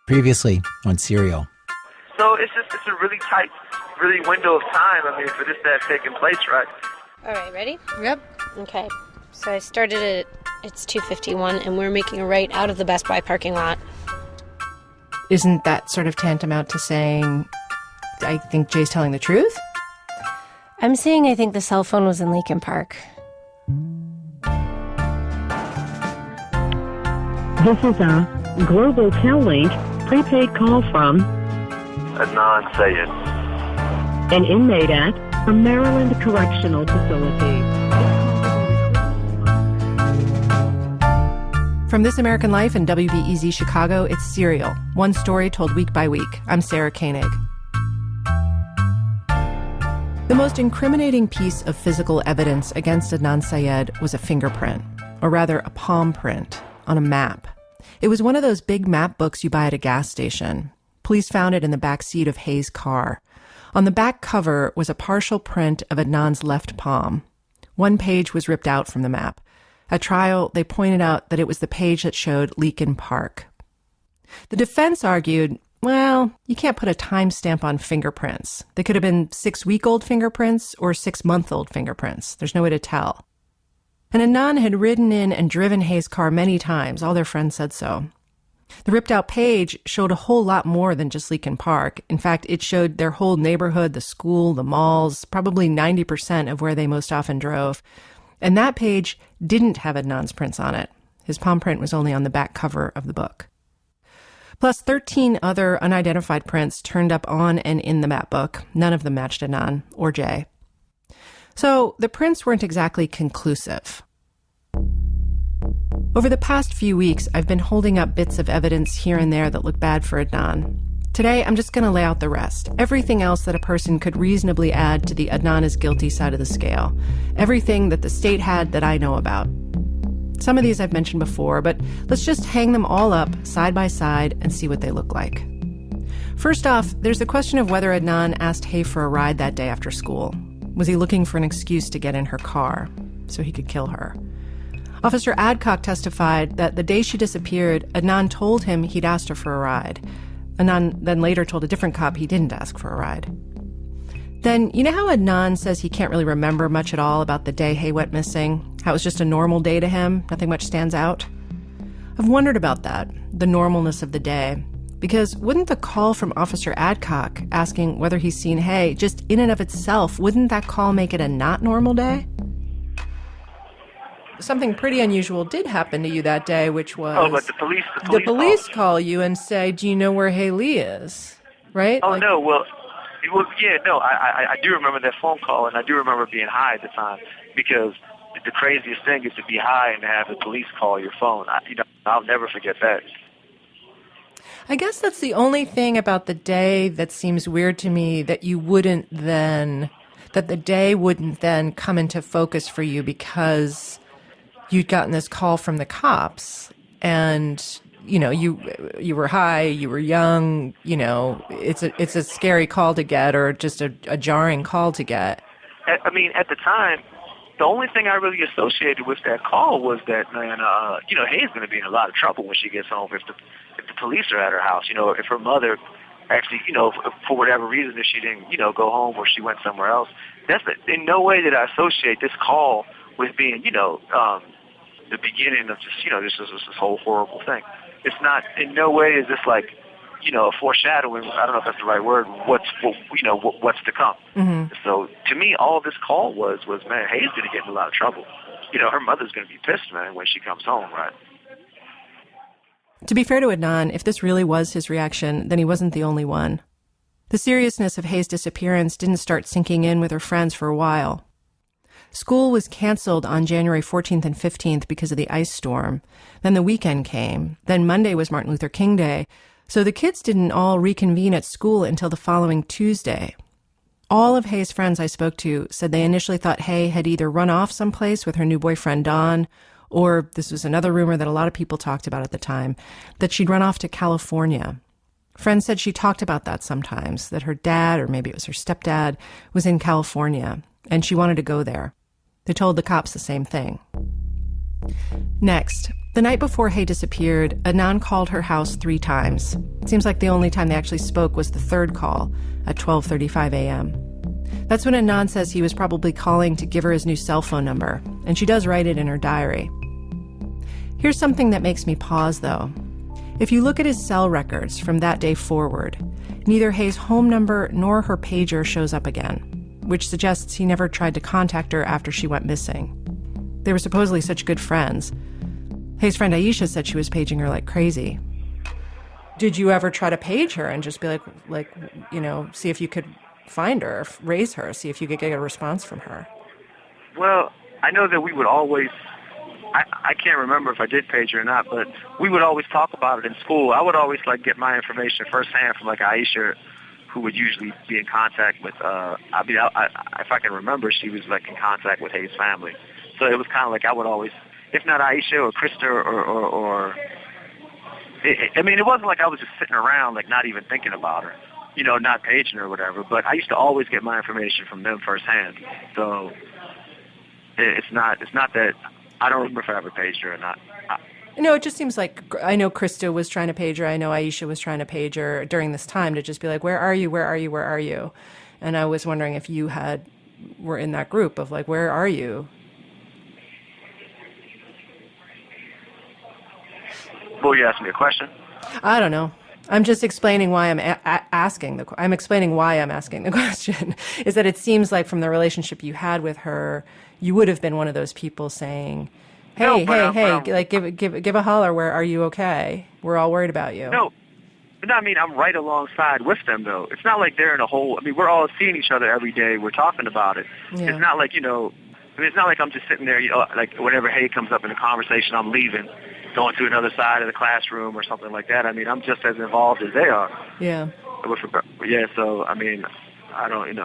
Previously on Serial. So it's a really tight, really window of time, for this to have taken place, right? All right, ready? Yep. Okay. So I started it's 2:51, and we're making a right out of the Best Buy parking lot. Isn't that sort of tantamount to saying, I think Jay's telling the truth? I'm saying I think the cell phone was in Lincoln Park. This is a Global Tel-Link prepaid call from Adnan Sayed. an inmate at a Maryland correctional facility. From This American Life and WBEZ Chicago, it's Serial, one story told week by week. I'm Sarah Koenig. The most incriminating piece of physical evidence against Adnan Syed was a fingerprint, or rather a palm print, on a map. It was one of those big map books you buy at a gas station. Police found it in the back seat of Hayes' car. On the back cover was a partial print of Adnan's left palm. One page was ripped out from the map. At trial, they pointed out that it was the page that showed Lincoln Park. The defense argued, well, you can't put a timestamp on fingerprints. They could have been 6-week-old fingerprints or 6-month-old fingerprints. There's no way to tell. And Adnan had ridden in and driven Hayes' car many times. All their friends said so. The ripped-out page showed a whole lot more than just Lincoln Park. In fact, it showed their whole neighborhood, the school, the malls, probably 90% of where they most often drove. And that page didn't have Adnan's prints on it. His palm print was only on the back cover of the book. Plus 13 other unidentified prints turned up on and in the map book. None of them matched Adnan or Jay. So the prints weren't exactly conclusive. Over the past few weeks, I've been holding up bits of evidence here and there that look bad for Adnan. Today, I'm just going to lay out the rest. Everything else that a person could reasonably add to the Adnan is guilty side of the scale. Everything that the state had that I know about. Some of these I've mentioned before, but let's just hang them all up side by side and see what they look like. First off, there's the question of whether Adnan asked Hay for a ride that day after school. Was he looking for an excuse to get in her car so he could kill her? Officer Adcock testified that the day she disappeared, Adnan told him he'd asked her for a ride. Adnan then later told a different cop he didn't ask for a ride. Then, you know how Adnan says he can't really remember much at all about the day Hay went missing? How it was just a normal day to him? Nothing much stands out? I've wondered about that, the normalness of the day. Because wouldn't the call from Officer Adcock asking whether he's seen Hay, just in and of itself, wouldn't that call make it a not normal day? Something pretty unusual did happen to you that day, which was... Oh, but the police call you and say, do you know where Haley is? Right? Oh, no, I do remember that phone call, and I do remember being high at the time, because the craziest thing is to be high and to have the police call your phone. I'll never forget that. I guess that's the only thing about the day that seems weird to me, that the day wouldn't then come into focus for you because you'd gotten this call from the cops and, you were high, you were young, it's a scary call to get, or just a jarring call to get. At the time, the only thing I really associated with that call was that, man, Hayes going to be in a lot of trouble when she gets home if the police are at her house. If her mother actually, for whatever reason, if she didn't, go home or she went somewhere else, in no way did I associate this call with being, the beginning of just, this whole horrible thing. It's not, in no way is this like, a foreshadowing, I don't know if that's the right word, what's to come. Mm-hmm. So to me, all this call was, man, Hayes going to get in a lot of trouble. Her mother's going to be pissed, man, when she comes home, right? To be fair to Adnan, if this really was his reaction, then he wasn't the only one. The seriousness of Hayes' disappearance didn't start sinking in with her friends for a while. School was canceled on January 14th and 15th because of the ice storm. Then the weekend came. Then Monday was Martin Luther King Day. So the kids didn't all reconvene at school until the following Tuesday. All of Hayes' friends I spoke to said they initially thought Hay had either run off someplace with her new boyfriend Don, or, this was another rumor that a lot of people talked about at the time, that she'd run off to California. Friends said she talked about that sometimes, that her dad, or maybe it was her stepdad, was in California, and she wanted to go there. They told the cops the same thing. Next, The night before Hay disappeared, Adnan called her house 3 times. It seems like the only time they actually spoke was the third call at 12:35 a.m. That's when Adnan says he was probably calling to give her his new cell phone number, and she does write it in her diary. Here's something that makes me pause, though. If you look at his cell records from that day forward, neither Hay's home number nor her pager shows up again, which suggests he never tried to contact her after she went missing. They were supposedly such good friends. Hay's friend Aisha said she was paging her like crazy. Did you ever try to page her and just be like, see if you could find her, or raise her, see if you could get a response from her? Well, I know that we would always, I can't remember if I did page her or not, but we would always talk about it in school. I would always get my information firsthand from Aisha, who would usually be in contact with, if I can remember, she was in contact with Hayes' family. So it was kind of I would always, if not Aisha or Krista or it wasn't I was just sitting around not even thinking about her, not paging her or whatever, but I used to always get my information from them firsthand. So it's not that, I don't remember if I ever paged her or not. No, it just seems like, I know Krista was trying to page her, I know Aisha was trying to page her during this time to just be where are you, where are you, where are you? And I was wondering if you were in that group of where are you? Will you ask me a question? I don't know. I'm just explaining why I'm asking the question. Is that it seems like from the relationship you had with her, you would have been one of those people saying, "Hey, give a holler. Where are you? Okay? We're all worried about you." No, but I'm right alongside with them though. It's not they're in a hole. We're all seeing each other every day. We're talking about it. Yeah. It's not it's not I'm just sitting there. Whenever Hay comes up in a conversation, I'm leaving, going to another side of the classroom or something like that. I'm just as involved as they are. Yeah. Yeah, so, I don't,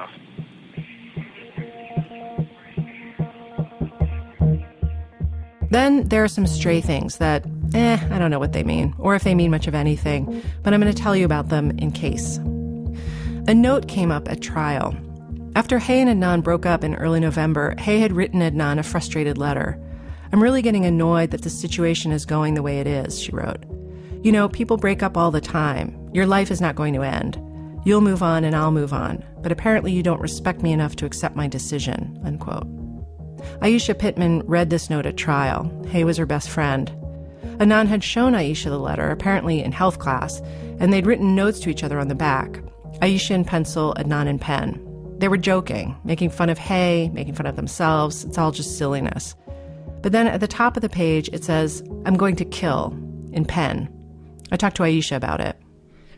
Then there are some stray things that, I don't know what they mean, or if they mean much of anything, but I'm going to tell you about them in case. A note came up at trial. After Hay and Adnan broke up in early November, Hay had written Adnan a frustrated letter. "I'm really getting annoyed that the situation is going the way it is," she wrote. "People break up all the time. Your life is not going to end. You'll move on and I'll move on. But apparently you don't respect me enough to accept my decision," unquote. Aisha Pittman read this note at trial. Hay was her best friend. Adnan had shown Aisha the letter, apparently in health class, and they'd written notes to each other on the back. Aisha in pencil, Adnan in pen. They were joking, making fun of Hay, making fun of themselves. It's all just silliness. But then at the top of the page, it says, "I'm going to kill," in pen. I talked to Aisha about it.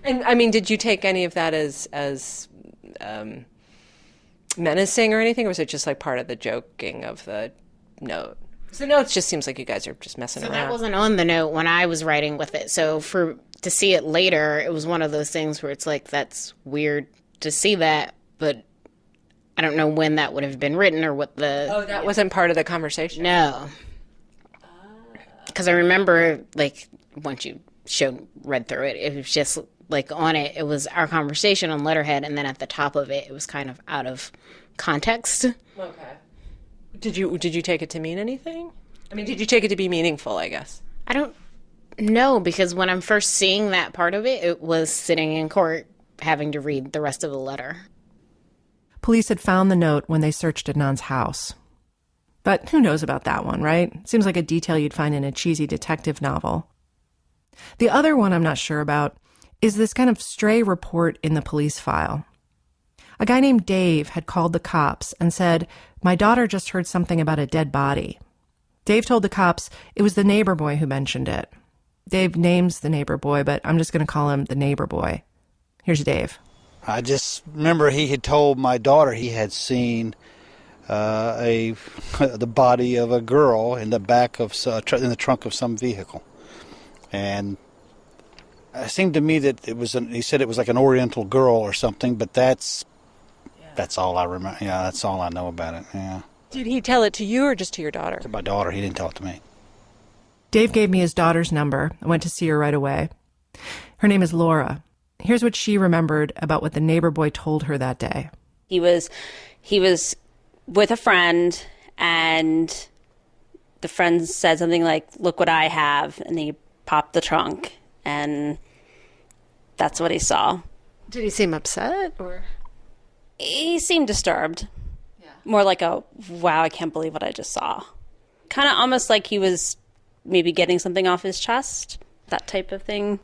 And, did you take any of that as menacing or anything? Or was it just part of the joking of the note? So the note just seems like you guys are just messing around. That wasn't on the note when I was writing with it. So to see it later, it was one of those things where it's that's weird to see that, but I don't know when that would have been written or what the... Oh, that wasn't part of the conversation? No. Because I remember, once you read through it, it was just, on it, it was our conversation on letterhead, and then at the top of it, it was kind of out of context. Okay. Did you take it to mean anything? Did you take it to be meaningful, I guess? I don't know, because when I'm first seeing that part of it, it was sitting in court having to read the rest of the letter. Police had found the note when they searched Adnan's house. But who knows about that one, right? Seems like a detail you'd find in a cheesy detective novel. The other one I'm not sure about is this kind of stray report in the police file. A guy named Dave had called the cops and said, "My daughter just heard something about a dead body." Dave told the cops it was the neighbor boy who mentioned it. Dave names the neighbor boy, but I'm just going to call him the neighbor boy. Here's Dave. I just remember he had told my daughter he had seen the body of a girl in the back of in the trunk of some vehicle, and it seemed to me that it was. He said it was like an Oriental girl or something, but that's all I remember. Yeah, that's all I know about it. Yeah. Did he tell it to you or just to your daughter? To my daughter. He didn't tell it to me. Dave gave me his daughter's number. I went to see her right away. Her name is Laura. Here's what she remembered about what the neighbor boy told her that day. He was with a friend, and the friend said something like, "Look what I have," and he popped the trunk, and that's what he saw. Did he seem upset, or? He seemed disturbed. Yeah. More like a, wow, I can't believe what I just saw. Kind of almost like he was maybe getting something off his chest, that type of thing.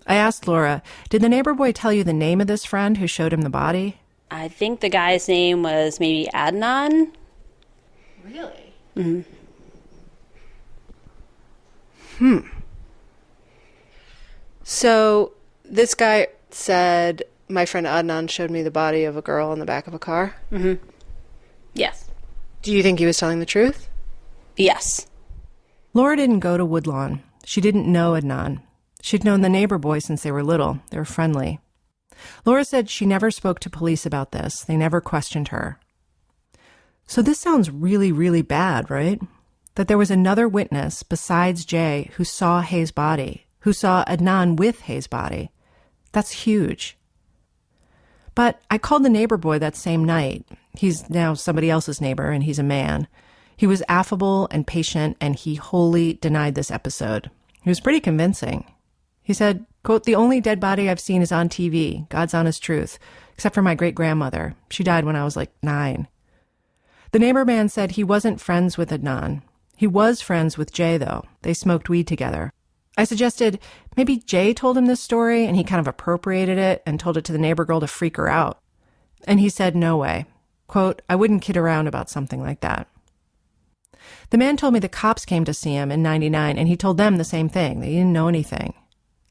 I asked Laura, did the neighbor boy tell you the name of this friend who showed him the body? I think the guy's name was maybe Adnan. Really? Mm-hmm. So this guy said, my friend Adnan showed me the body of a girl in the back of a car? Mm-hmm. Yes. Do you think he was telling the truth? Yes. Laura didn't go to Woodlawn. She didn't know Adnan. She'd known the neighbor boy since they were little. They were friendly. Laura said she never spoke to police about this. They never questioned her. So this sounds really, really bad, right? That there was another witness besides Jay who saw Hayes' body, who saw Adnan with Hayes' body. That's huge. But I called the neighbor boy that same night. He's now somebody else's neighbor, and he's a man. He was affable and patient, and he wholly denied this episode. He was pretty convincing. He said, quote, "The only dead body I've seen is on TV, God's honest truth, except for my great-grandmother. She died when I was like 9. The neighbor man said he wasn't friends with Adnan. He was friends with Jay, though. They smoked weed together. I suggested maybe Jay told him this story, and he kind of appropriated it and told it to the neighbor girl to freak her out. And he said no way. Quote, "I wouldn't kid around about something like that." The man told me the cops came to see him in '99, and he told them the same thing. They didn't know anything.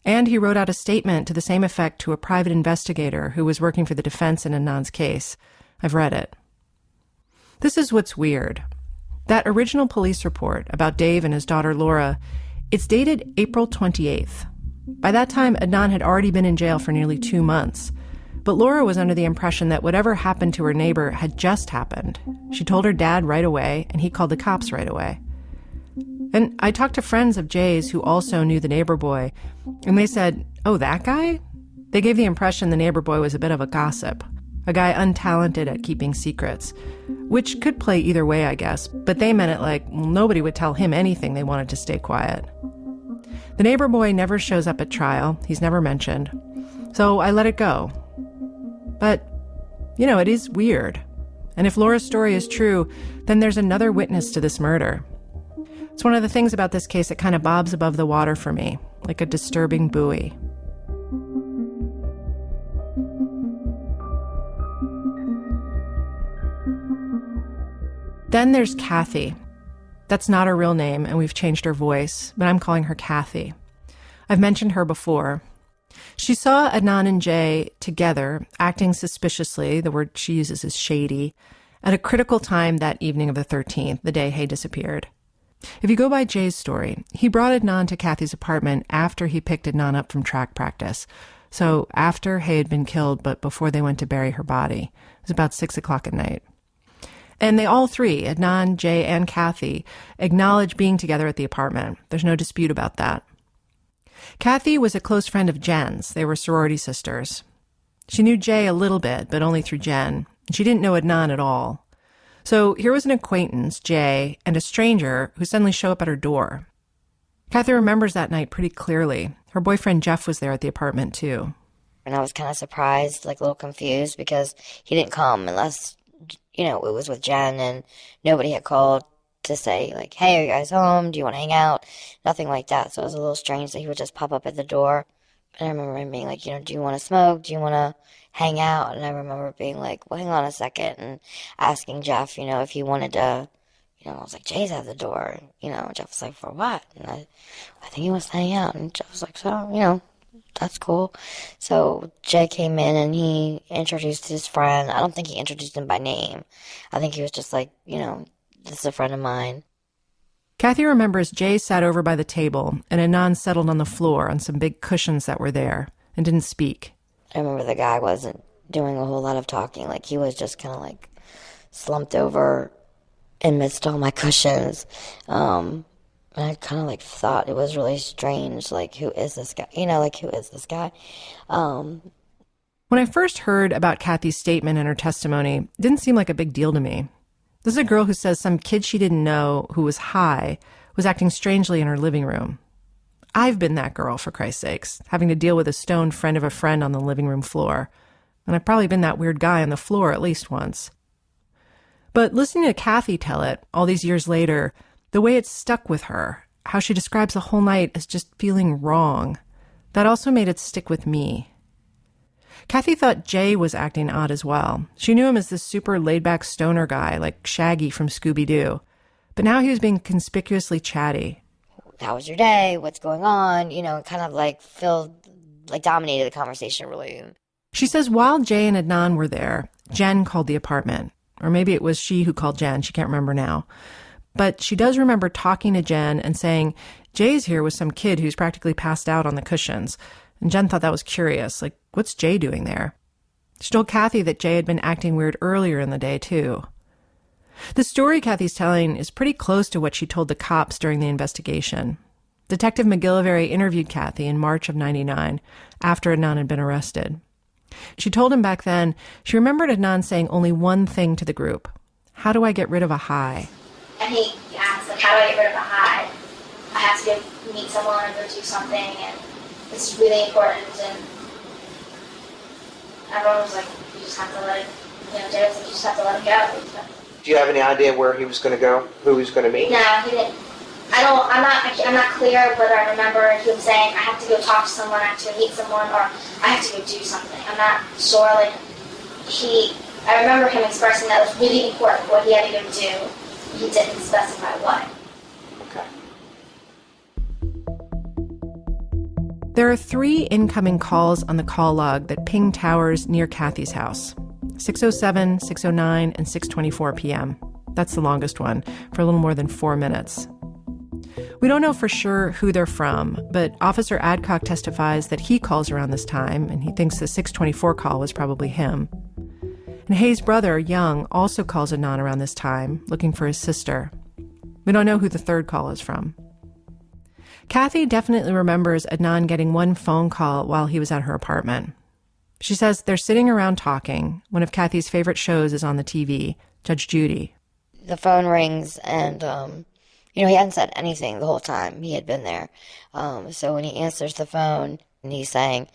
And he wrote out a statement to the same effect to a private investigator who was working for the defense in Adnan's case. I've read it. This is what's weird. That original police report about Dave and his daughter Laura, it's dated April 28th. By that time, Adnan had already been in jail for nearly 2 months. But Laura was under the impression that whatever happened to her neighbor had just happened. She told her dad right away, and he called the cops right away. And I talked to friends of Jay's who also knew the neighbor boy, and they said, oh, that guy? They gave the impression the neighbor boy was a bit of a gossip, a guy untalented at keeping secrets, which could play either way, I guess, but they meant it like, well, nobody would tell him anything. They wanted to stay quiet. The neighbor boy never shows up at trial. He's never mentioned. So I let it go. But, you know, it is weird. And if Laura's story is true, then there's another witness to this murder. It's one of the things about this case that kind of bobs above the water for me, like a disturbing buoy. Then there's Kathy. That's not her real name, and we've changed her voice, but I'm calling her Kathy. I've mentioned her before. She saw Adnan and Jay together, acting suspiciously, the word she uses is shady, at a critical time that evening of the 13th, the day Hay disappeared. If you go by Jay's story, he brought Adnan to Kathy's apartment after he picked Adnan up from track practice. So after Hay had been killed, but before they went to bury her body. It was about 6 o'clock at night. And they all three, Adnan, Jay, and Kathy, acknowledge being together at the apartment. There's no dispute about that. Kathy was a close friend of Jen's. They were sorority sisters. She knew Jay a little bit, but only through Jen. She didn't know Adnan at all. So here was an acquaintance, Jay, and a stranger who suddenly show up at her door. Kathy remembers that night pretty clearly. Her boyfriend Jeff was there at the apartment, too. And I was kind of surprised, like a little confused, because he didn't come unless, you know, it was with Jen, and nobody had called to say, like, hey, are you guys home? Do you want to hang out? Nothing like that. So it was a little strange that he would just pop up at the door. And I remember him being like, you know, do you want to smoke? Do you want to hang out? And I remember being like, well, hang on a second, and asking Jeff, you know, if he wanted to, you know, I was like, Jay's at the door. You know, Jeff was like, for what? And I think he wants to hang out. And Jeff was like, so, you know, that's cool. So Jay came in and he introduced his friend. I don't think he introduced him by name. I think he was just like, you know, this is a friend of mine. Kathy remembers Jay sat over by the table and Adnan settled on the floor on some big cushions that were there and didn't speak. I remember the guy wasn't doing a whole lot of talking. Like, he was just kind of like slumped over amidst all my cushions. And I kind of like thought it was really strange. Like, who is this guy? You know, like, who is this guy? When I first heard about Kathy's statement and her testimony, it didn't seem like a big deal to me. This is a girl who says some kid she didn't know who was high was acting strangely in her living room. I've been that girl, for Christ's sakes, having to deal with a stoned friend of a friend on the living room floor. And I've probably been that weird guy on the floor at least once. But listening to Kathy tell it all these years later, the way it stuck with her, how she describes the whole night as just feeling wrong, that also made it stick with me. Kathy thought Jay was acting odd as well. She knew him as this super laid-back stoner guy, like Shaggy from Scooby-Doo. But now he was being conspicuously chatty. How was your day? What's going on? Kind of like dominated the conversation really. She says while Jay and Adnan were there, Jen called the apartment. Or maybe it was she who called Jen. She can't remember now. But she does remember talking to Jen and saying, Jay's here with some kid who's practically passed out on the cushions. And Jen thought that was curious. Like, what's Jay doing there? She told Kathy that Jay had been acting weird earlier in the day, too. The story Kathy's telling is pretty close to what she told the cops during the investigation. Detective McGillivray interviewed Kathy in March of '99, after Adnan had been arrested. She told him back then she remembered Adnan saying only one thing to the group. How do I get rid of a high? And he asked, how do I get rid of a high? I have to go meet someone or go do something, and it's really important. And everyone was like, you just have to let it, Jay was like, you just have to let it go. Do you have any idea where he was going to go? Who he was going to meet? No, he didn't. I'm not clear whether I remember he was saying I have to go talk to someone, I have to go meet someone, or I have to go do something. I'm not sure. I remember him expressing that it was really important what he had to go do. He didn't specify what. Okay. There are 3 incoming calls on the call log that ping towers near Kathy's house. 6:07, 6:09, and 6:24 p.m. That's the longest one, for a little more than 4 minutes. We don't know for sure who they're from, but Officer Adcock testifies that he calls around this time, and he thinks the 6:24 call was probably him. And Hayes' brother, Young, also calls Adnan around this time, looking for his sister. We don't know who the third call is from. Kathy definitely remembers Adnan getting one phone call while he was at her apartment. She says they're sitting around talking. One of Kathy's favorite shows is on the TV, Judge Judy. The phone rings and, he hadn't said anything the whole time he had been there. So when he answers the phone and he's saying,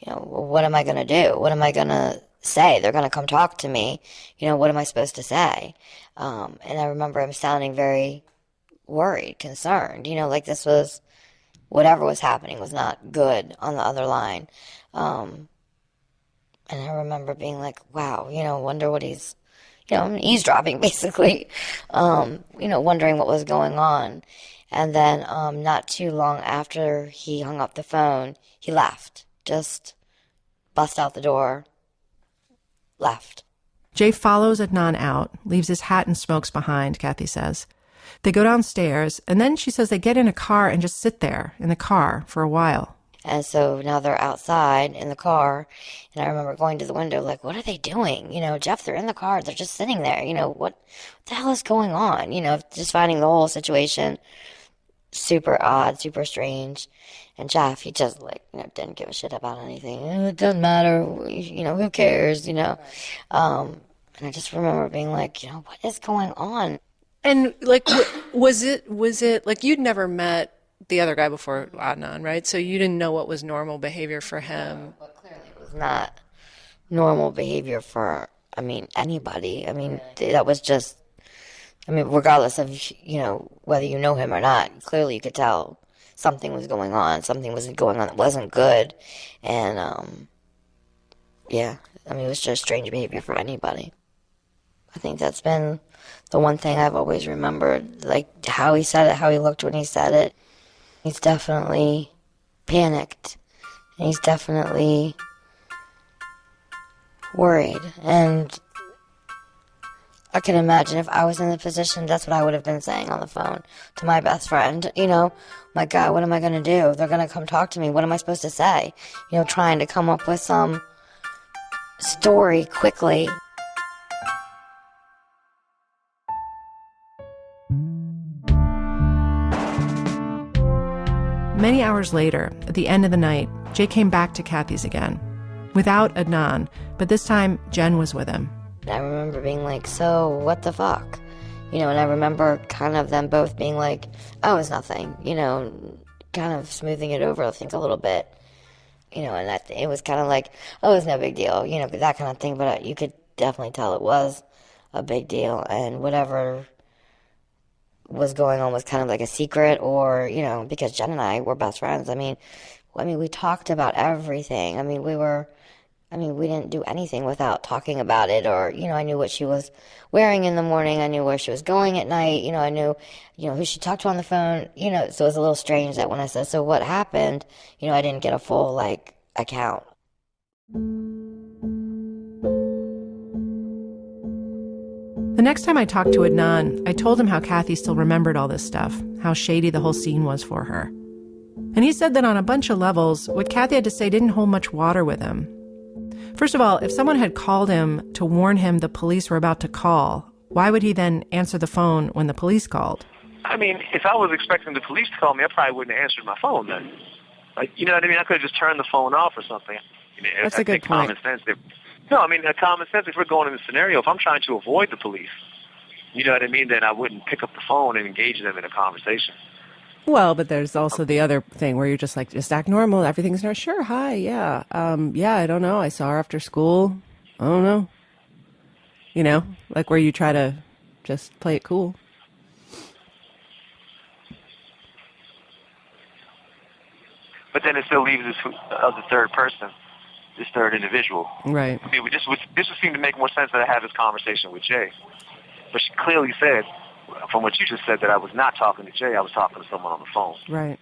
what am I going to do? What am I going to say? They're going to come talk to me. What am I supposed to say? And I remember him sounding very worried, concerned, like this was, whatever was happening was not good on the other line. And I remember being like, wow, wonder what he's, eavesdropping basically, wondering what was going on. And then not too long after he hung up the phone, he left, just bust out the door, left. Jay follows Adnan out, leaves his hat and smokes behind, Kathy says. They go downstairs, and then she says they get in a car and just sit there in the car for a while. And so now they're outside in the car, and I remember going to the window like, what are they doing? Jeff, they're in the car, they're just sitting there. What the hell is going on? Just finding the whole situation super odd, super strange. And Jeff, he just didn't give a shit about anything. It doesn't matter, who cares, And I just remember being like, what is going on? And was it like you'd never met the other guy before Adnan, right? So you didn't know what was normal behavior for him. Well, clearly it was not normal behavior for, anybody. That was just, regardless of, whether you know him or not, clearly you could tell something was going on. Something was going on that wasn't good. And, it was just strange behavior for anybody. I think that's been the one thing I've always remembered, like how he said it, how he looked when he said it. He's definitely panicked. And he's definitely worried. And I can imagine if I was in the position, that's what I would have been saying on the phone to my best friend. My God, what am I going to do? They're going to come talk to me. What am I supposed to say? Trying to come up with some story quickly. Many hours later, at the end of the night, Jay came back to Kathy's again. Without Adnan, but this time Jen was with him. I remember being like, so what the fuck? And I remember kind of them both being like, oh, it's nothing, kind of smoothing it over things a little bit, and that it was kind of like, oh, it's no big deal, that kind of thing. But you could definitely tell it was a big deal, and whatever was going on was kind of like a secret, or, because Jen and I were best friends. I mean, we talked about everything. We didn't do anything without talking about it, or, I knew what she was wearing in the morning. I knew where she was going at night. I knew, who she talked to on the phone, so it was a little strange that when I said, so what happened, I didn't get a full, account. The next time I talked to Adnan, I told him how Kathy still remembered all this stuff, how shady the whole scene was for her. And he said that on a bunch of levels, what Kathy had to say didn't hold much water with him. First of all, if someone had called him to warn him the police were about to call, why would he then answer the phone when the police called? I mean, if I was expecting the police to call me, I probably wouldn't have answered my phone then. You know what I mean? I could have just turned the phone off or something. That's a good point. Common sense, if we're going in the scenario, if I'm trying to avoid the police, you know what I mean, then I wouldn't pick up the phone and engage them in a conversation. Well, but there's also the other thing where you're just like, just act normal. Everything's not sure. Hi. Yeah. I don't know. I saw her after school. I don't know. Where you try to just play it cool. But then it still leaves this other third person, this third individual. Right. I mean, this would seem to make more sense that I had this conversation with Jay. But she clearly said, from what you just said, that I was not talking to Jay, I was talking to someone on the phone. Right.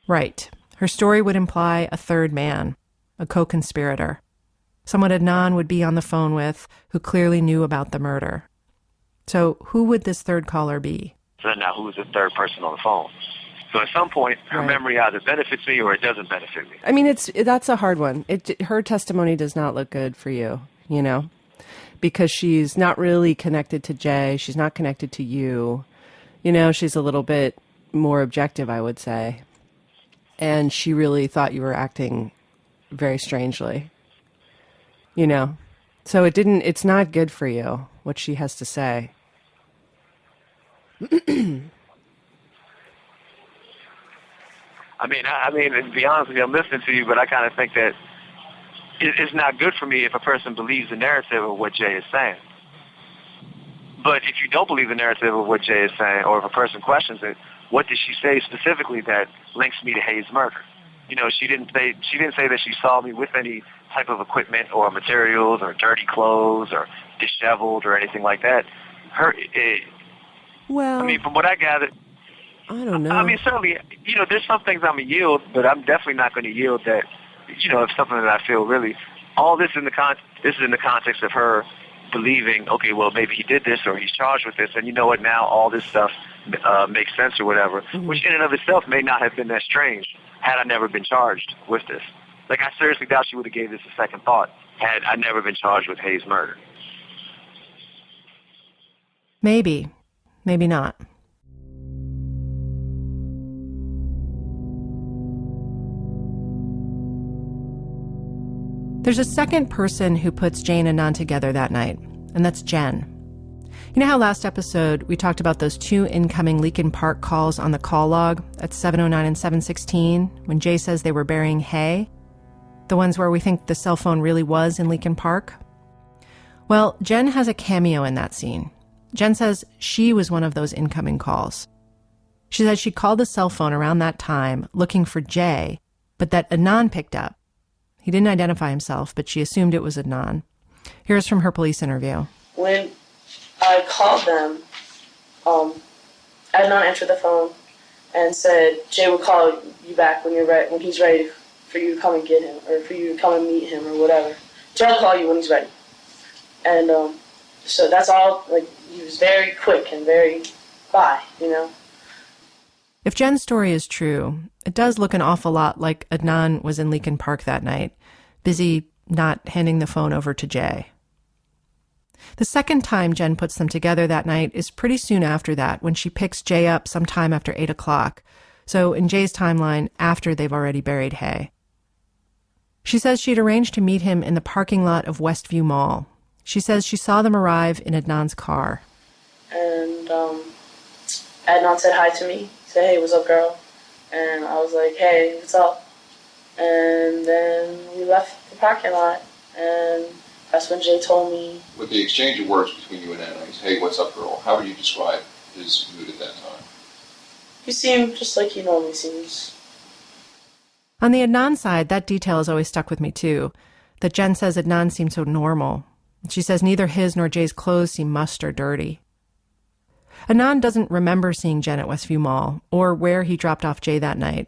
Right. Her story would imply a third man, a co-conspirator, someone Adnan would be on the phone with who clearly knew about the murder. So who would this third caller be? So now who is the third person on the phone? So at some point, her memory either benefits me or it doesn't benefit me. I mean, that's a hard one. Her testimony does not look good for you, because she's not really connected to Jay. She's not connected to you. She's a little bit more objective, I would say. And she really thought you were acting very strangely. So it's not good for you, what she has to say. I mean, to be honest with you, I'm listening to you, but I kind of think that it's not good for me if a person believes the narrative of what Jay is saying. But if you don't believe the narrative of what Jay is saying, or if a person questions it, what did she say specifically that links me to Hayes' murder? She didn't say that she saw me with any type of equipment or materials or dirty clothes or disheveled or anything like that. From what I gathered, I don't know. I mean, certainly, there's some things I'm going to yield, but I'm definitely not going to yield that, if something that I feel really, all this in the context of her believing, okay, well, maybe he did this or he's charged with this, and you know what, now all this stuff makes sense or whatever, which in and of itself may not have been that strange had I never been charged with this. I seriously doubt she would have gave this a second thought had I never been charged with Hayes' murder. Maybe. Maybe not. There's a second person who puts Jane and Adnan together that night, and that's Jen. You know how last episode we talked about those two incoming Leakin Park calls on the call log at 7:09 and 7:16 when Jay says they were burying hay? The ones where we think the cell phone really was in Leakin Park? Well, Jen has a cameo in that scene. Jen says she was one of those incoming calls. She says she called the cell phone around that time looking for Jay, but that Adnan picked up. He didn't identify himself, but she assumed it was Adnan. Here's from her police interview. When I called them, Adnan answered the phone and said, Jay will call you back when he's ready for you to come and get him, or for you to come and meet him, or whatever. Jay will call you when he's ready. And so that's all, he was very quick and very bye. If Jen's story is true, it does look an awful lot like Adnan was in Leakin Park that night, busy not handing the phone over to Jay. The second time Jen puts them together that night is pretty soon after that, when she picks Jay up sometime after 8 o'clock, so in Jay's timeline, after they've already buried hay. She says she'd arranged to meet him in the parking lot of Westview Mall. She says she saw them arrive in Adnan's car. and Adnan said hi to me. He said, "Hey, what's up, girl?" And I was like, "Hey, what's up?" And then we left the parking lot, and that's when Jay told me. With the exchange of words between you and Adnan, he's, "Hey, what's up, girl?" How would you describe his mood at that time? He seemed just like he normally seems. On the Adnan side, that detail has always stuck with me too, that Jen says Adnan seemed so normal. She says neither his nor Jay's clothes seem mussed or dirty. Adnan doesn't remember seeing Jen at Westview Mall or where he dropped off Jay that night.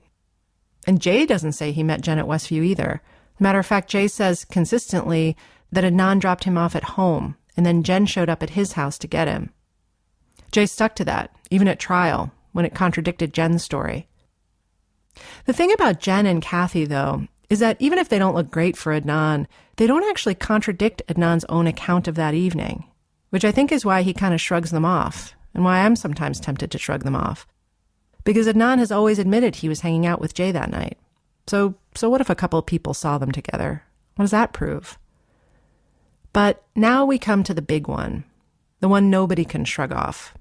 And Jay doesn't say he met Jen at Westview either. Matter of fact, Jay says consistently that Adnan dropped him off at home and then Jen showed up at his house to get him. Jay stuck to that, even at trial, when it contradicted Jen's story. The thing about Jen and Kathy, though, is that even if they don't look great for Adnan, they don't actually contradict Adnan's own account of that evening, which I think is why he kind of shrugs them off, and why I'm sometimes tempted to shrug them off. Because Adnan has always admitted he was hanging out with Jay that night. So what if a couple of people saw them together? What does that prove? But now we come to the big one, the one nobody can shrug off.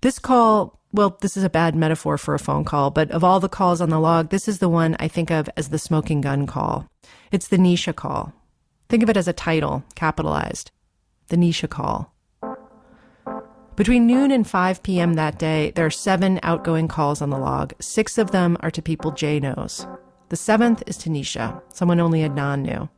This call, well, this is a bad metaphor for a phone call, but of all the calls on the log, this is the one I think of as the smoking gun call. It's the Nisha call. Think of it as a title, capitalized. The Nisha call. Between noon and 5 p.m. that day, there are 7 outgoing calls on the log. 6 of them are to people Jay knows. The 7th is to Nisha, someone only Adnan knew.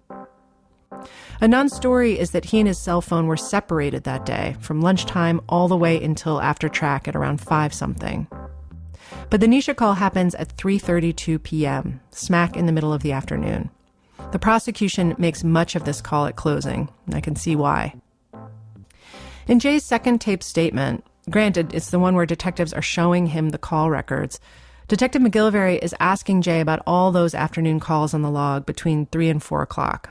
Adnan's story is that he and his cell phone were separated that day, from lunchtime all the way until after track at around 5-something. But the Nisha call happens at 3:32 p.m., smack in the middle of the afternoon. The prosecution makes much of this call at closing, and I can see why. In Jay's second taped statement, granted, it's the one where detectives are showing him the call records, Detective McGillivray is asking Jay about all those afternoon calls on the log between 3 and 4 o'clock.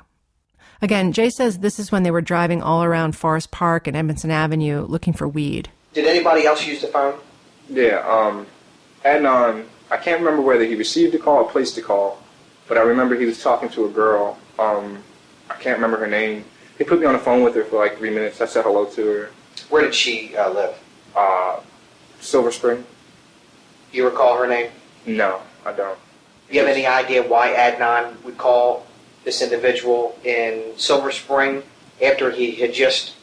Again, Jay says this is when they were driving all around Forest Park and Edmondson Avenue looking for weed. Did anybody else use the phone? Yeah, Adnan, I can't remember whether he received a call or placed a call, but I remember he was talking to a girl. I can't remember her name. He put me on the phone with her for like 3 minutes. I said hello to her. Where did she live? Silver Spring. Do you recall her name? No, I don't. Do you have any idea why Adnan would call this individual in Silver Spring after he had just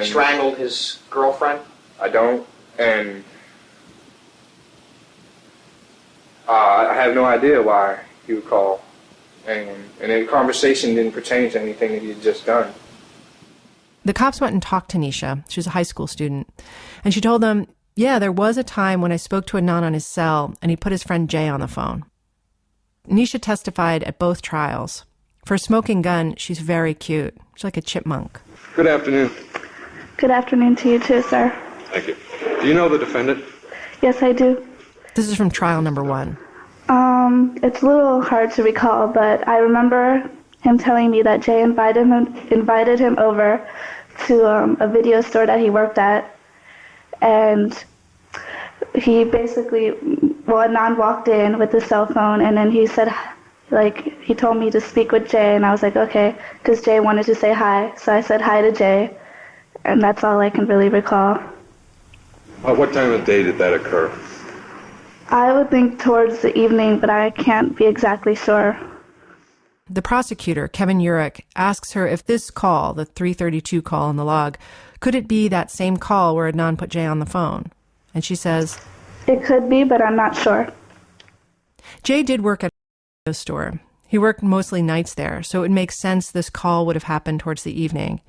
strangled his girlfriend? I don't, and I have no idea why he would call. And the conversation didn't pertain to anything that he had just done. The cops went and talked to Nisha. She was a high school student. And she told them, yeah, there was a time when I spoke to Adnan on his cell and he put his friend Jay on the phone. Nisha testified at both trials. For a smoking gun, she's very cute. She's like a chipmunk. Good afternoon. Good afternoon to you too, sir. Thank you. Do you know the defendant? Yes, I do. This is from trial number 1. It's a little hard to recall, but I remember him telling me that Jay invited him over to a video store that he worked at, and he basically, Adnan walked in with his cell phone, and then he said, he told me to speak with Jay, and I was like, okay, because Jay wanted to say hi, so I said hi to Jay, and that's all I can really recall. What time of day did that occur? I would think towards the evening, but I can't be exactly sure. The prosecutor, Kevin Urich, asks her if this call, the 3:32 call on the log, could it be that same call where Adnan put Jay on the phone? And she says, it could be, but I'm not sure. Jay did work at a store. He worked mostly nights there, so it would make sense this call would have happened towards the evening.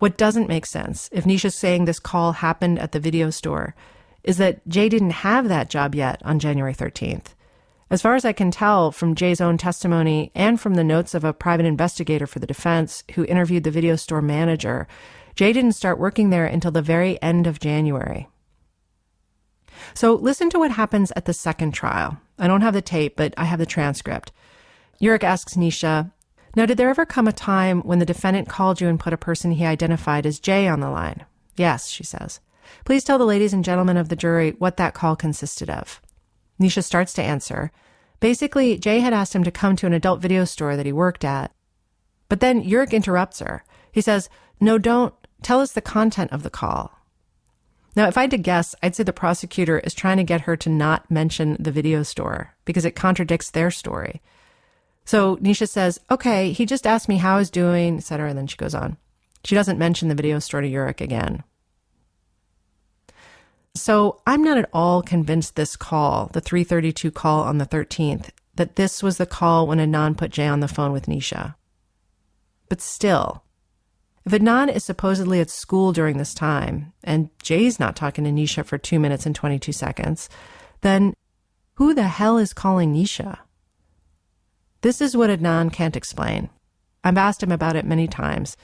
What doesn't make sense, if Nisha's saying this call happened at the video store, is that Jay didn't have that job yet on January 13th. As far as I can tell from Jay's own testimony and from the notes of a private investigator for the defense who interviewed the video store manager, Jay didn't start working there until the very end of January. So listen to what happens at the second trial. I don't have the tape, but I have the transcript. Urich asks Nisha, now did there ever come a time when the defendant called you and put a person he identified as Jay on the line? Yes, she says. Please tell the ladies and gentlemen of the jury what that call consisted of. Nisha starts to answer. Basically, Jay had asked him to come to an adult video store that he worked at. But then Urich interrupts her. He says, no, don't. Tell us the content of the call. Now, if I had to guess, I'd say the prosecutor is trying to get her to not mention the video store because it contradicts their story. So Nisha says, okay, he just asked me how I was doing, etc. And then she goes on. She doesn't mention the video store to Urich again. So I'm not at all convinced this call, the 3:32 call on the 13th, that this was the call when Adnan put Jay on the phone with Nisha. But still, if Adnan is supposedly at school during this time, and Jay's not talking to Nisha for 2 minutes and 22 seconds, then who the hell is calling Nisha? This is what Adnan can't explain. I've asked him about it many times.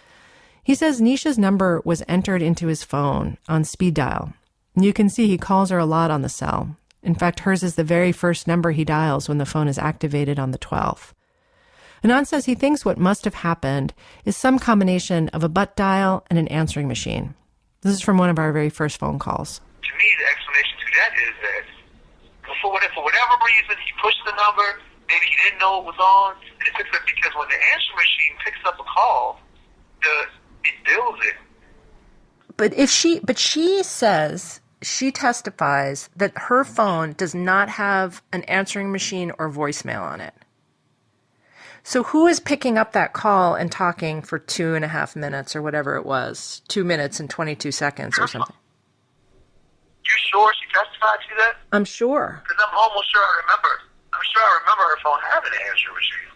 He says Nisha's number was entered into his phone on speed dial. You can see he calls her a lot on the cell. In fact, hers is the very first number he dials when the phone is activated on the 12th. Adnan says he thinks what must have happened is some combination of a butt dial and an answering machine. This is from one of our very first phone calls. To me, the explanation to that is that for whatever reason, he pushed the number, maybe he didn't know it was on, and it picks up because when the answering machine picks up a call, it bills it. But she says, she testifies that her phone does not have an answering machine or voicemail on it. So who is picking up that call and talking for 2.5 minutes or whatever it was, 2 minutes and 22 seconds or something? You sure she testified to that? I'm sure. Because I'm almost sure I remember. I'm sure I remember her phone having an answering machine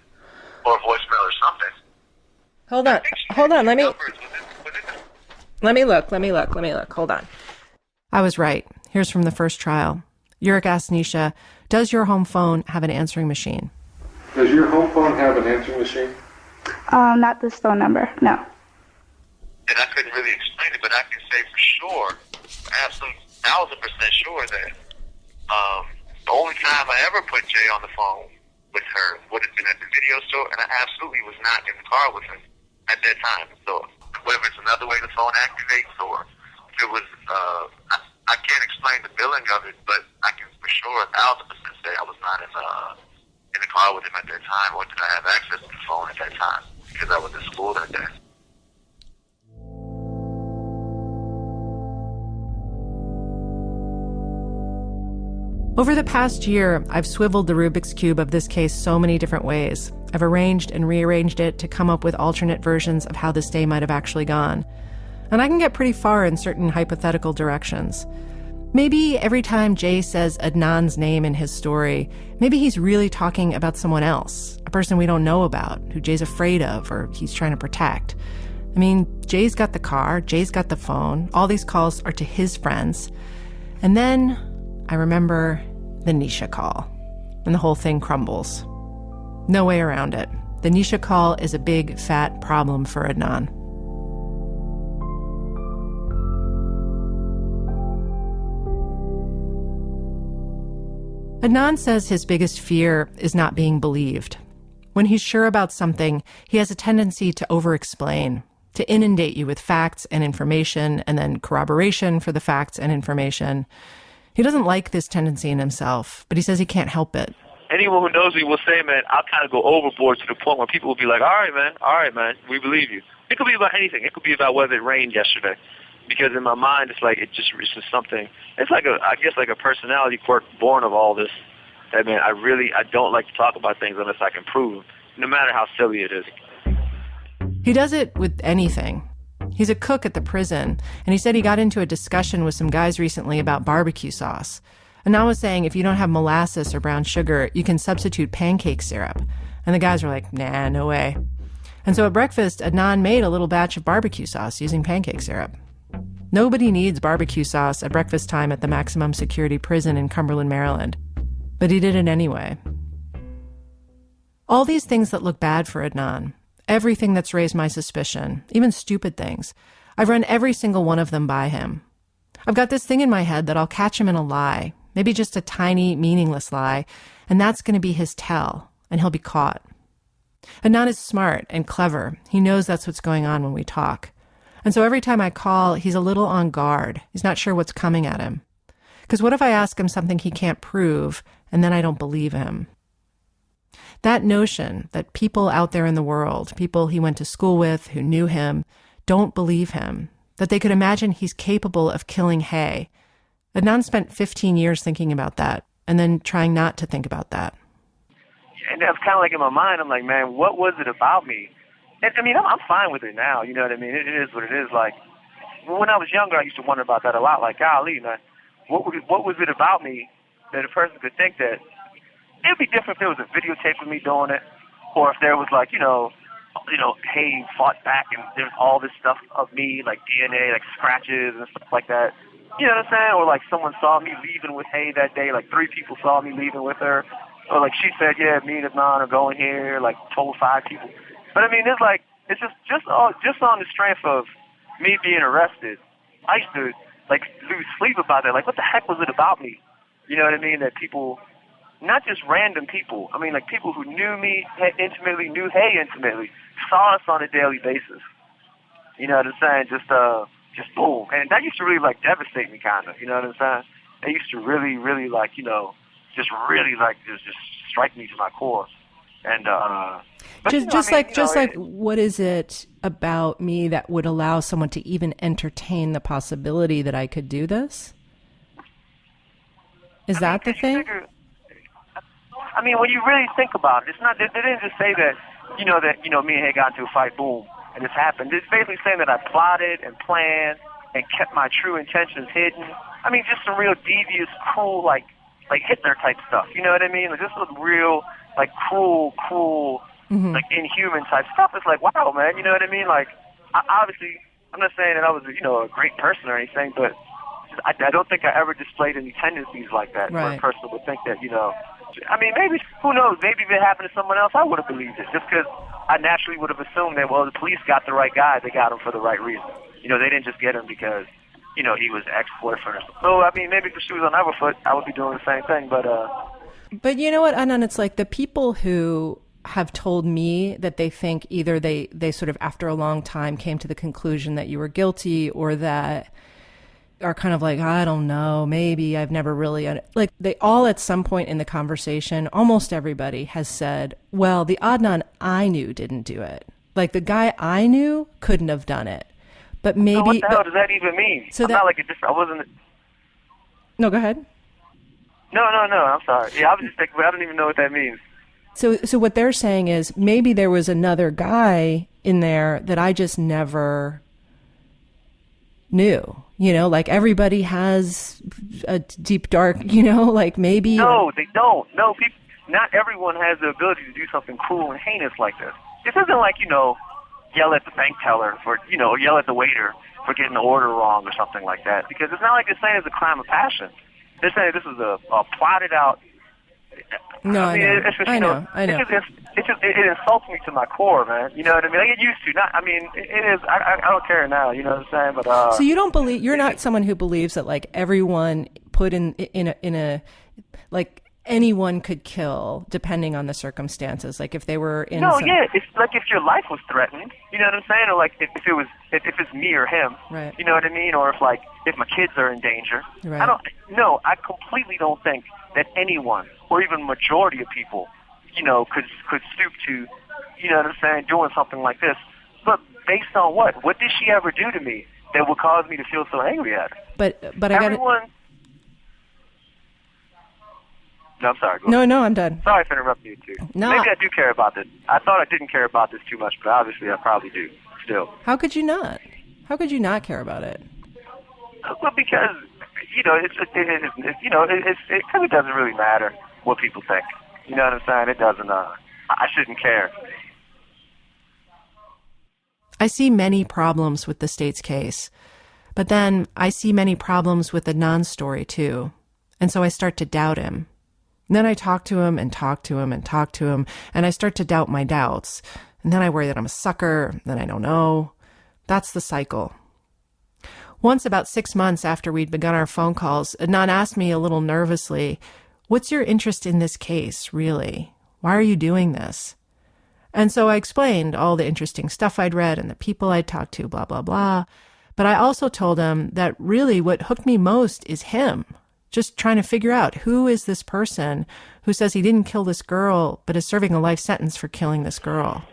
or a voicemail or something. Hold on. Let me look. Hold on. I was right. Here's from the first trial. Urich asked Nisha, does your home phone have an answering machine? Does your home phone have an answering machine? Not this phone number, no. And I couldn't really explain it, but I can say for sure, absolutely 1,000% sure that the only time I ever put Jay on the phone with her would have been at the video store, and I absolutely was not in the car with her at that time. So whether it's another way the phone activates or if it was, I can't explain the billing of it, but I can for sure 1,000% say I was not in the car with him at that time, or did I have access to the phone at that time because I was at school that day. Over the past year, I've swiveled the Rubik's Cube of this case so many different ways. I've arranged and rearranged it to come up with alternate versions of how this day might have actually gone. And I can get pretty far in certain hypothetical directions. Maybe every time Jay says Adnan's name in his story, maybe he's really talking about someone else, a person we don't know about, who Jay's afraid of or he's trying to protect. I mean, Jay's got the car, Jay's got the phone, all these calls are to his friends. And then I remember the Nisha call, and the whole thing crumbles. No way around it. The Nisha call is a big, fat problem for Adnan. Adnan says his biggest fear is not being believed. When he's sure about something, he has a tendency to over-explain, to inundate you with facts and information, and then corroboration for the facts and information. He doesn't like this tendency in himself, but he says he can't help it. Anyone who knows me will say, man, I'll kind of go overboard to the point where people will be like, all right, man, we believe you. It could be about anything. It could be about whether it rained yesterday. Because in my mind, it's like it's just something. It's like a personality quirk born of all this. That, man, I don't like to talk about things unless I can prove them, no matter how silly it is. He does it with anything. He's a cook at the prison, and he said he got into a discussion with some guys recently about barbecue sauce. And I was saying if you don't have molasses or brown sugar, you can substitute pancake syrup. And the guys were like, nah, no way. And so at breakfast, Adnan made a little batch of barbecue sauce using pancake syrup. Nobody needs barbecue sauce at breakfast time at the maximum security prison in Cumberland, Maryland. But he did it anyway. All these things that look bad for Adnan, everything that's raised my suspicion, even stupid things, I've run every single one of them by him. I've got this thing in my head that I'll catch him in a lie, maybe just a tiny, meaningless lie, and that's going to be his tell, and he'll be caught. Adnan is smart and clever. He knows that's what's going on when we talk. And so every time I call, he's a little on guard. He's not sure what's coming at him. Because what if I ask him something he can't prove, and then I don't believe him? That notion that people out there in the world, people he went to school with, who knew him, don't believe him, that they could imagine he's capable of killing Hay. Adnan spent 15 years thinking about that and then trying not to think about that. And that's kind of like in my mind, I'm like, man, what was it about me? And, I mean, I'm fine with it now, you know what I mean? It is what it is. Like, when I was younger, I used to wonder about that a lot. Like, golly, man, what was it about me that a person could think that it'd be different if there was a videotape of me doing it, or if there was like, Hay fought back and there's all this stuff of me, like DNA, like scratches and stuff like that. You know what I'm saying? Or like someone saw me leaving with Hay that day, like 3 people saw me leaving with her. Or like she said, yeah, me and Adnan are going here, like told 5 people. But I mean, it's just on the strength of me being arrested. I used to like lose sleep about that. Like, what the heck was it about me? You know what I mean? That people, not just random people, I mean, like people who knew me intimately, knew Hay intimately, saw us on a daily basis. You know what I'm saying? Just boom. And that used to really like devastate me, kind of. You know what I'm saying? It used to really, really like, just really like just strike me to my core. And what is it about me that would allow someone to even entertain the possibility that I could do this? Is that the thing? I mean, when you really think about it, it's not. They didn't just say that, me and Hay got into a fight, boom, and this happened. It's basically saying that I plotted and planned and kept my true intentions hidden. I mean, just some real devious, cruel, like Hitler type stuff. You know what I mean? Like, this was real, like cruel, like inhuman type stuff. It's like, wow, man. You know what I mean? Like, obviously, I'm not saying that I was, a great person or anything, but I don't think I ever displayed any tendencies like that. Right. Where a person would think that, I mean, maybe, who knows, maybe if it happened to someone else, I would have believed it. Just because I naturally would have assumed that, well, the police got the right guy, they got him for the right reason. They didn't just get him because, he was ex-boyfriend or something. So, I mean, maybe if she was on our foot, I would be doing the same thing, but... But you know what, Adnan, it's like the people who have told me that they think either they sort of, after a long time, came to the conclusion that you were guilty, or that are kind of like, I don't know, maybe I've never really, like they all at some point in the conversation, almost everybody has said, well, the Adnan I knew didn't do it. Like the guy I knew couldn't have done it. But maybe. So what the hell does that even mean? So not like I wasn't. No, go ahead. No, I'm sorry. Yeah, I was just thinking, but I don't even know what that means. So what they're saying is maybe there was another guy in there that I just never knew. Like everybody has a deep, dark, like maybe. No, they don't. No, not everyone has the ability to do something cruel and heinous like this. This isn't like, yell at the bank teller for, yell at the waiter for getting the order wrong or something like that. Because it's not like they're saying it's a crime of passion. They're saying this is a plotted out. No, I know. It's just, I know. It insults me to my core, man. You know what I mean? Like it used to. It is. I don't care now. You know what I'm saying? But so you don't believe? You're not someone who believes that like everyone put in a like anyone could kill depending on the circumstances. Like if they were in. No, yeah. It's like if your life was threatened. You know what I'm saying? Or like if it's me or him. Right. You know what I mean? Or if my kids are in danger. Right. I completely don't think that anyone, or even majority of people, could stoop to, you know what I'm saying, doing something like this. But based on what? What did she ever do to me that would cause me to feel so angry at her? But everyone. No, I'm sorry. No, I'm done. Sorry for interrupting you too. No. Maybe I do care about this. I thought I didn't care about this too much, but obviously I probably do still. How could you not? How could you not care about it? Well, because it kind of doesn't really matter what people think. You know what I'm saying? It doesn't. I shouldn't care. I see many problems with the state's case, but then I see many problems with Adnan's story too, and so I start to doubt him. And then I talk to him and talk to him and talk to him, and I start to doubt my doubts. And then I worry that I'm a sucker, then I don't know. That's the cycle. Once, about 6 months after we'd begun our phone calls, Adnan asked me a little nervously, "What's your interest in this case, really? Why are you doing this?" And so I explained all the interesting stuff I'd read and the people I'd talked to, blah, blah, blah. But I also told him that really what hooked me most is him. Just trying to figure out who is this person who says he didn't kill this girl, but is serving a life sentence for killing this girl.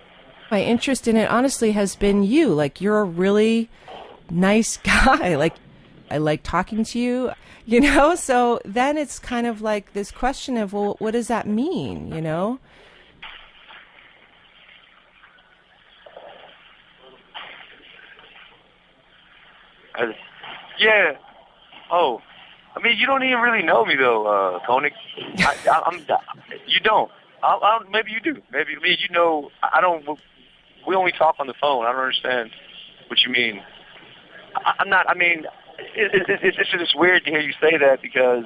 My interest in it, honestly, has been you. Like, you're a really nice guy. Like, I like talking to you, you know? So then it's kind of like this question of, well, what does that mean, you know? Yeah. Oh, I mean, you don't even really know me though, Koenig. You don't. Maybe you do. Maybe I mean, you know. I don't. We only talk on the phone. I don't understand what you mean. I'm not. I mean, it's just weird to hear you say that because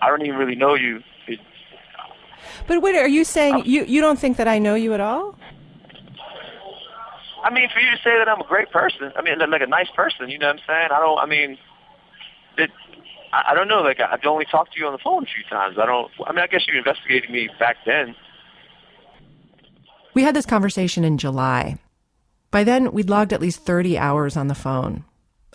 I don't even really know you. But wait, are you saying you don't think that I know you at all? I mean, for you to say that I'm a great person, I mean, like a nice person, you know what I'm saying? I don't know, like, I've only talked to you on the phone a few times. I guess you investigated me back then. We had this conversation in July. By then, we'd logged at least 30 hours on the phone.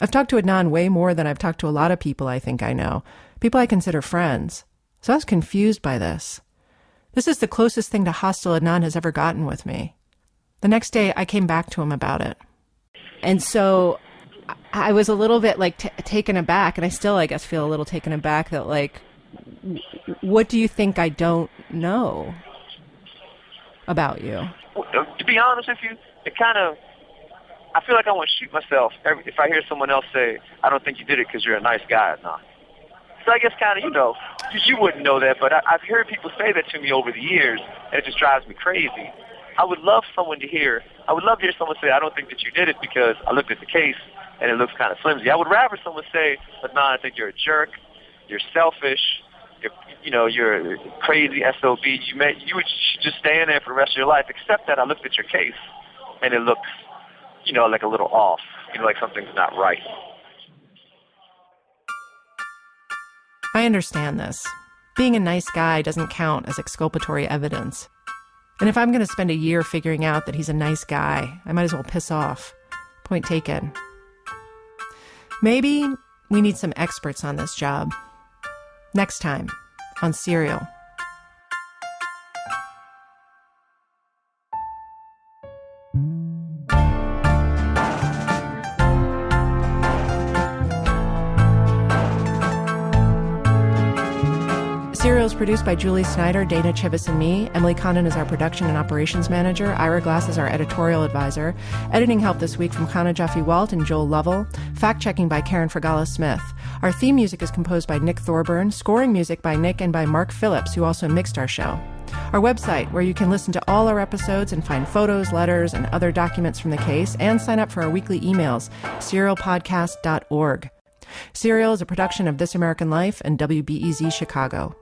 I've talked to Adnan way more than I've talked to a lot of people I think I know, people I consider friends. So I was confused by this. This is the closest thing to hostile Adnan has ever gotten with me. The next day, I came back to him about it. And so I was a little bit like taken aback, and I still, I guess, feel a little taken aback that, like, what do you think I don't know about you? To be honest with you, I feel like I want to shoot myself if I hear someone else say, I don't think you did it because you're a nice guy or not. So I guess kind of, you know, you wouldn't know that, but I've heard people say that to me over the years, and it just drives me crazy. I would love to hear someone say, I don't think that you did it because I looked at the case and it looks kind of flimsy. I would rather someone say, but no, I think you're a jerk, you're selfish, you're a crazy SOB. You would just stay in there for the rest of your life, except that I looked at your case and it looks, like a little off, like something's not right. I understand this. Being a nice guy doesn't count as exculpatory evidence. And if I'm going to spend a year figuring out that he's a nice guy, I might as well piss off. Point taken. Maybe we need some experts on this job. Next time on Serial. Serial is produced by Julie Snyder, Dana Chivvis, and me. Emily Condon is our production and operations manager. Ira Glass is our editorial advisor. Editing help this week from Kana Jaffe-Walt and Joel Lovell. Fact-checking by Karen Fergala-Smith. Our theme music is composed by Nick Thorburn. Scoring music by Nick and by Mark Phillips, who also mixed our show. Our website, where you can listen to all our episodes and find photos, letters, and other documents from the case, and sign up for our weekly emails, serialpodcast.org. Serial is a production of This American Life and WBEZ Chicago.